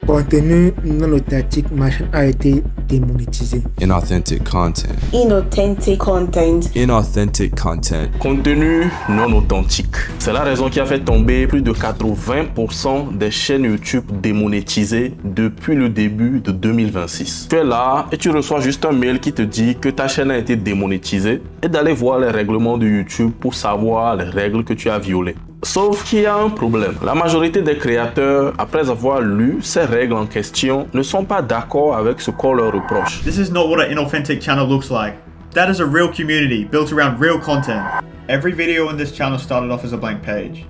Contenu non authentique, ma chaîne a été démonétisée. Inauthentic content. Inauthentic content. Inauthentic content. Contenu non authentique. C'est la raison qui a fait tomber plus de 80% des chaînes YouTube démonétisées depuis le début de 2026. Tu es là et tu reçois juste un mail qui te dit que ta chaîne a été démonétisée et d'aller voir les règlements de YouTube pour savoir les règles que tu as violées. Sauf qu'il y a un problème. La majorité des créateurs, après avoir lu ces règles en question, ne sont pas d'accord avec ce qu'on leur reproche. This is not what an inauthentic channel looks like. That is a real community built around real content. Every video on this channel started off as a blank page.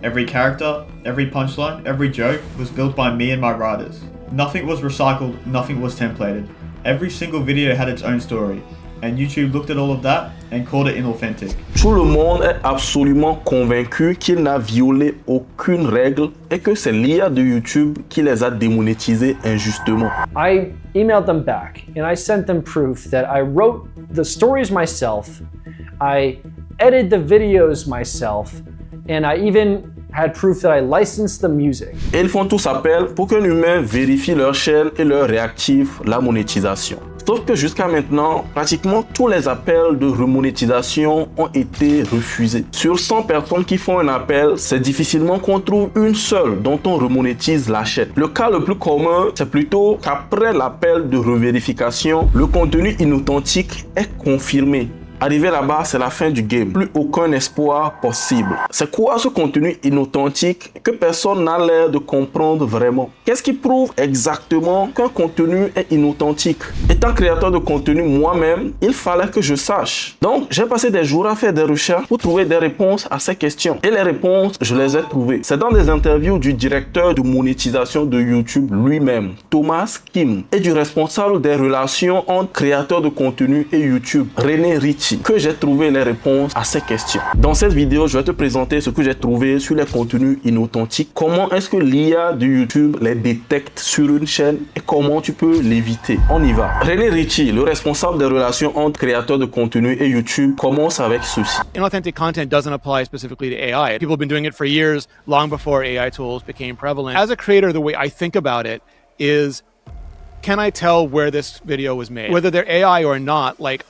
Every character, every punchline, every joke was built by me and my writers. Nothing was recycled, nothing was templated. Every single video had its own story. And YouTube looked at all of that and called it inauthentic. Tout le monde est absolument convaincu qu'il n'a violé aucune règle et que c'est l'IA de YouTube qui les a démonétisés injustement. I emailed them back and I sent them proof that I wrote the stories myself, I edited the videos myself, and I even had proof that I licensed the music. Et ils font tous appel pour qu'un humain vérifie leur chaîne et leur réactive la monétisation. Sauf que jusqu'à maintenant, pratiquement tous les appels de remonétisation ont été refusés. Sur 100 personnes qui font un appel, c'est difficilement qu'on trouve une seule dont on remonétise la chaîne. Le cas le plus commun, c'est plutôt qu'après l'appel de revérification, le contenu inauthentique est confirmé. Arrivé là-bas, c'est la fin du game. Plus aucun espoir possible. C'est quoi ce contenu inauthentique que personne n'a l'air de comprendre vraiment? Qu'est-ce qui prouve exactement qu'un contenu est inauthentique? Étant créateur de contenu moi-même, il fallait que je sache. Donc, j'ai passé des jours à faire des recherches pour trouver des réponses à ces questions. Et les réponses, je les ai trouvées. C'est dans des interviews du directeur de monétisation de YouTube lui-même, Thomas Kim, et du responsable des relations entre créateurs de contenu et YouTube, René Ritchie, que j'ai trouvé les réponses à ces questions. Dans cette vidéo, je vais te présenter ce que j'ai trouvé sur les contenus inauthentiques. Comment est-ce que l'IA de YouTube les détecte sur une chaîne et comment tu peux l'éviter. On y va. René Ritchie, le responsable des relations entre créateurs de contenu et YouTube, commence avec ceci. Inauthentic content doesn't apply specifically to AI. People have been doing it for years, long before AI tools became prevalent. As a creator, the way I think about it is, can I tell where this video was made? Whether they're AI or not, like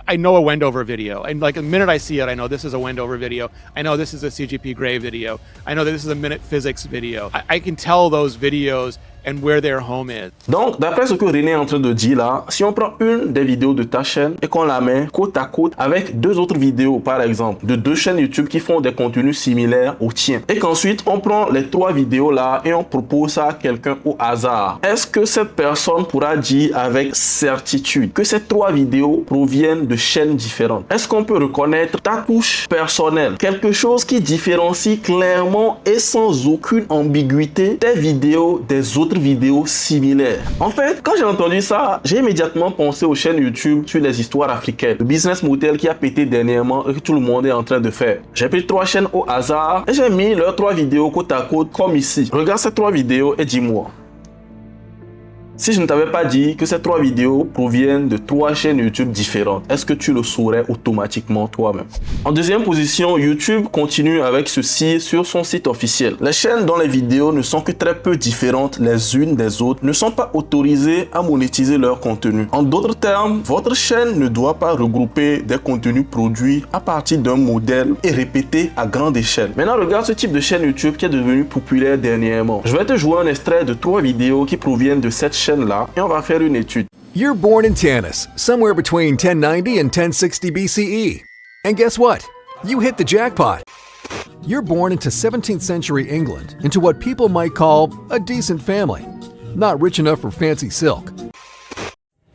I know a Wendover video, and like the minute I see it, I know this is a Wendover video. I know this is a CGP Grey video. I know that this is a Minute Physics video. I can tell those videos and where their home is. Donc, d'après ce que René est en train de dire là, si on prend une des vidéos de ta chaîne et qu'on la met côte à côte avec deux autres vidéos, par exemple, de deux chaînes YouTube qui font des contenus similaires aux tiens, et qu'ensuite on prend les trois vidéos là et on propose ça à quelqu'un au hasard, est-ce que cette personne pourra dire avec certitude que ces trois vidéos proviennent de chaînes différentes? Est-ce qu'on peut reconnaître ta touche personnelle, quelque chose qui différencie clairement et sans aucune ambiguïté tes vidéos des autres vidéos similaires? En fait, quand j'ai entendu ça, j'ai immédiatement pensé aux chaînes YouTube sur les histoires africaines, le business model qui a pété dernièrement et que tout le monde est en train de faire. J'ai pris trois chaînes au hasard et j'ai mis leurs trois vidéos côte à côte comme ici. Regarde ces trois vidéos et dis-moi. Si je ne t'avais pas dit que ces trois vidéos proviennent de trois chaînes YouTube différentes, est-ce que tu le saurais automatiquement toi-même? En deuxième position, YouTube continue avec ceci sur son site officiel. Les chaînes dont les vidéos ne sont que très peu différentes les unes des autres ne sont pas autorisées à monétiser leur contenu. En d'autres termes, votre chaîne ne doit pas regrouper des contenus produits à partir d'un modèle et répétés à grande échelle. Maintenant, regarde ce type de chaîne YouTube qui est devenu populaire dernièrement. Je vais te jouer un extrait de trois vidéos qui proviennent de cette chaîne-là et on va faire une étude. You're born in Tanis, somewhere between 1090 and 1060 BCE. And guess what? You hit the jackpot. You're born into 17th century England, into what people might call a decent family. Not rich enough for fancy silk.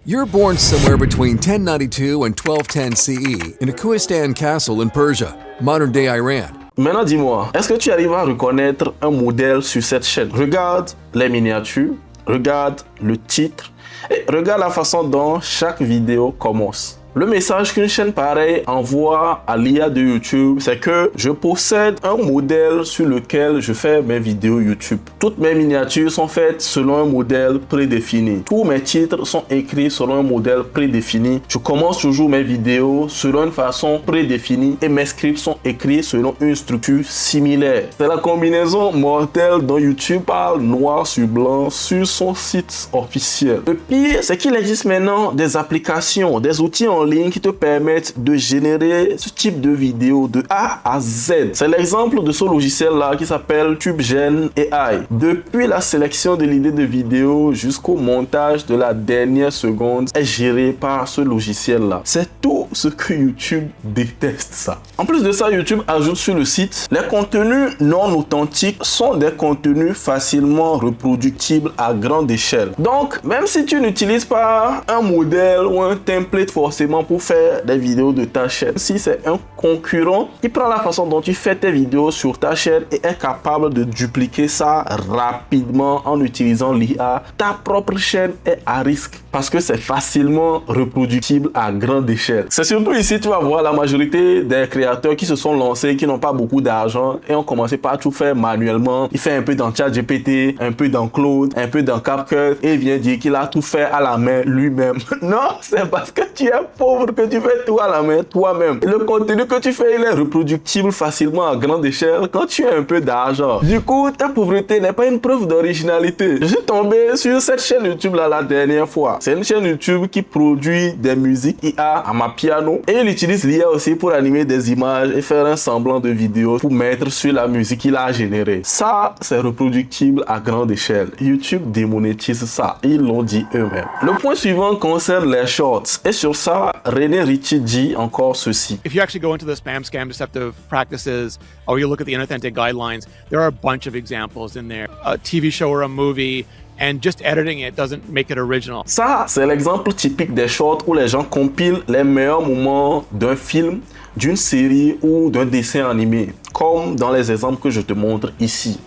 You're born somewhere between 1092 and 1210 CE in a Kohistan castle in Persia, modern-day Iran. Maintenant, dis-moi, est-ce que tu arrives à reconnaître un modèle sur cette chaîne? Regarde les miniatures, regarde le titre et regarde la façon dont chaque vidéo commence. Le message qu'une chaîne pareille envoie à l'IA de YouTube, c'est que je possède un modèle sur lequel je fais mes vidéos YouTube. Toutes mes miniatures sont faites selon un modèle prédéfini. Tous mes titres sont écrits selon un modèle prédéfini. Je commence toujours mes vidéos selon une façon prédéfinie et mes scripts sont écrits selon une structure similaire. C'est la combinaison mortelle dont YouTube parle noir sur blanc sur son site officiel. Le pire, c'est qu'il existe maintenant des applications, des outils en ligne qui te permettent de générer ce type de vidéo de A à Z. C'est l'exemple de ce logiciel-là qui s'appelle TubeGen AI. Depuis la sélection de l'idée de vidéo jusqu'au montage de la dernière seconde est géré par ce logiciel-là. C'est tout ce que YouTube déteste, ça. En plus de ça, YouTube ajoute sur le site, les contenus non authentiques sont des contenus facilement reproductibles à grande échelle. Donc, même si tu n'utilises pas un modèle ou un template forcément pour faire des vidéos de ta chaîne, si c'est un concurrent qui prend la façon dont tu fais tes vidéos sur ta chaîne et est capable de dupliquer ça rapidement en utilisant l'IA, ta propre chaîne est à risque parce que c'est facilement reproductible à grande échelle. C'est surtout ici tu vas voir la majorité des créateurs qui se sont lancés, qui n'ont pas beaucoup d'argent et ont commencé par tout faire manuellement. Il fait un peu dans ChatGPT, un peu dans Claude, un peu dans CapCut et il vient dire qu'il a tout fait à la main lui-même. Non, c'est parce que tu es pauvre que tu fais tout à la main toi-même. Le contenu que tu fais, il est reproductible facilement à grande échelle quand tu as un peu d'argent. Du coup, ta pauvreté n'est pas une preuve d'originalité. Je suis tombé sur cette chaîne YouTube là la dernière fois. C'est une chaîne YouTube qui produit des musiques IA à ma piano et il utilise l'IA aussi pour animer des images et faire un semblant de vidéo pour mettre sur la musique qu'il a générée. Ça, c'est reproductible à grande échelle. YouTube démonétise ça. Ils l'ont dit eux-mêmes. Le point suivant concerne les shorts. Et sur ça, René Ritchie dit encore ceci. If you actually go into the spam, scam, deceptive practices, or you look at the inauthentic guidelines, there are a bunch of examples in there. A TV show or a movie, and just editing it doesn't make it original. Ça, c'est l'exemple typique des shorts où les gens compilent les meilleurs moments d'un film, d'une série ou d'un dessin animé, comme dans les exemples que je te montre ici.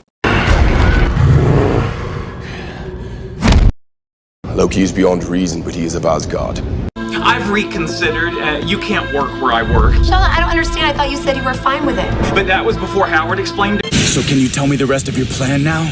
Loki is beyond reason, but he is of Asgard. I've reconsidered. You can't work where I work. Shala, I don't understand. I thought you said you were fine with it. But that was before Howard explained it. So can you tell me the rest of your plan now?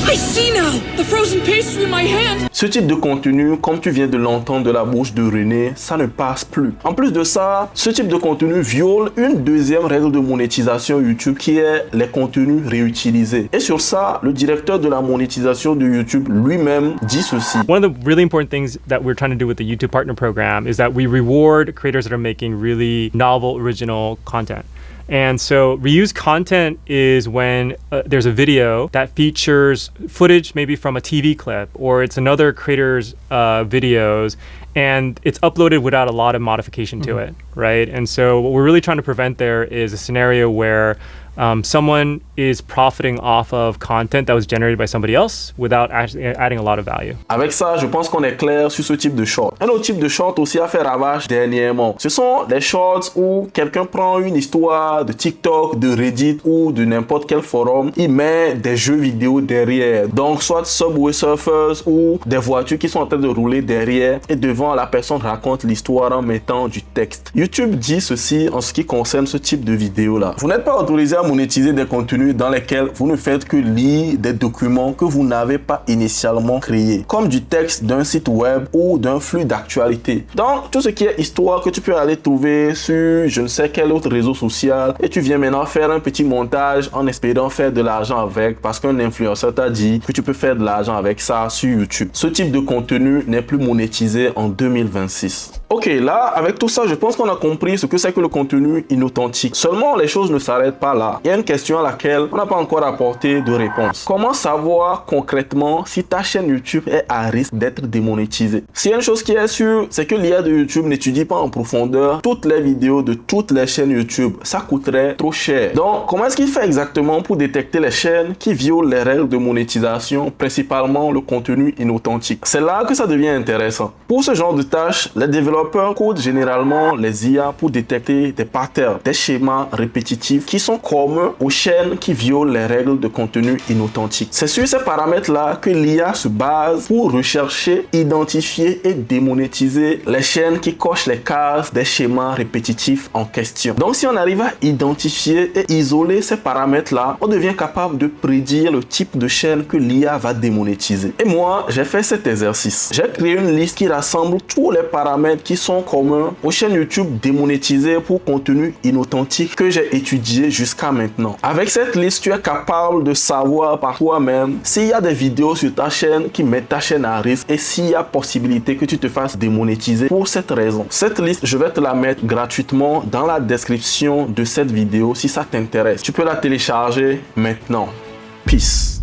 I see now! The frozen pastry in my hand! Ce type de contenu, comme tu viens de l'entendre de la bouche de René, ça ne passe plus. En plus de ça, ce type de contenu viole une deuxième règle de monétisation YouTube qui est les contenus réutilisés. Et sur ça, le directeur de la monétisation de YouTube lui-même dit ceci. One of the really important things that we're trying to do with the YouTube Partner Program is that we reward creators that are making really novel, original content. And so reused content is when there's a video that features footage maybe from a TV clip or it's another creator's videos and it's uploaded without a lot of modification to it, right? And so what we're really trying to prevent there is a scenario where someone is profiting off of content that was generated by somebody else without actually adding a lot of value. Avec ça, je pense qu'on est clair sur ce type de short. Un autre type de short aussi a fait ravage dernièrement. Ce sont des shorts où quelqu'un prend une histoire de TikTok, de Reddit ou de n'importe quel forum, il met des jeux vidéo derrière. Donc soit Subway Surfers ou des voitures qui sont en train de rouler derrière et devant la personne raconte l'histoire en mettant du texte. YouTube dit ceci en ce qui concerne ce type de vidéo là. Vous n'êtes pas autorisé à monétiser des contenus dans lesquels vous ne faites que lire des documents que vous n'avez pas initialement créés, comme du texte d'un site web ou d'un flux d'actualité. Donc, tout ce qui est histoire que tu peux aller trouver sur je ne sais quel autre réseau social et tu viens maintenant faire un petit montage en espérant faire de l'argent avec parce qu'un influenceur t'a dit que tu peux faire de l'argent avec ça sur YouTube. Ce type de contenu n'est plus monétisé en 2026. Ok, là, avec tout ça, je pense qu'on a compris ce que c'est que le contenu inauthentique. Seulement, les choses ne s'arrêtent pas là. Il y a une question à laquelle on n'a pas encore apporté de réponse. Comment savoir concrètement si ta chaîne YouTube est à risque d'être démonétisée? S'il y a une chose qui est sûre, c'est que l'IA de YouTube n'étudie pas en profondeur toutes les vidéos de toutes les chaînes YouTube. Ça coûterait trop cher. Donc, comment est-ce qu'il fait exactement pour détecter les chaînes qui violent les règles de monétisation, principalement le contenu inauthentique? C'est là que ça devient intéressant. Pour ce genre de tâches, les développeurs développeurs codent généralement les IA pour détecter des patterns, des schémas répétitifs qui sont communs aux chaînes qui violent les règles de contenu inauthentique. C'est sur ces paramètres-là que l'IA se base pour rechercher, identifier et démonétiser les chaînes qui cochent les cases des schémas répétitifs en question. Donc si on arrive à identifier et isoler ces paramètres-là, on devient capable de prédire le type de chaîne que l'IA va démonétiser. Et moi, j'ai fait cet exercice. J'ai créé une liste qui rassemble tous les paramètres qui sont communs aux chaînes YouTube démonétisées pour contenu inauthentique que j'ai étudié jusqu'à maintenant. Avec cette liste, tu es capable de savoir par toi-même s'il y a des vidéos sur ta chaîne qui mettent ta chaîne à risque et s'il y a possibilité que tu te fasses démonétiser pour cette raison. Cette liste, je vais te la mettre gratuitement dans la description de cette vidéo si ça t'intéresse. Tu peux la télécharger maintenant. Peace.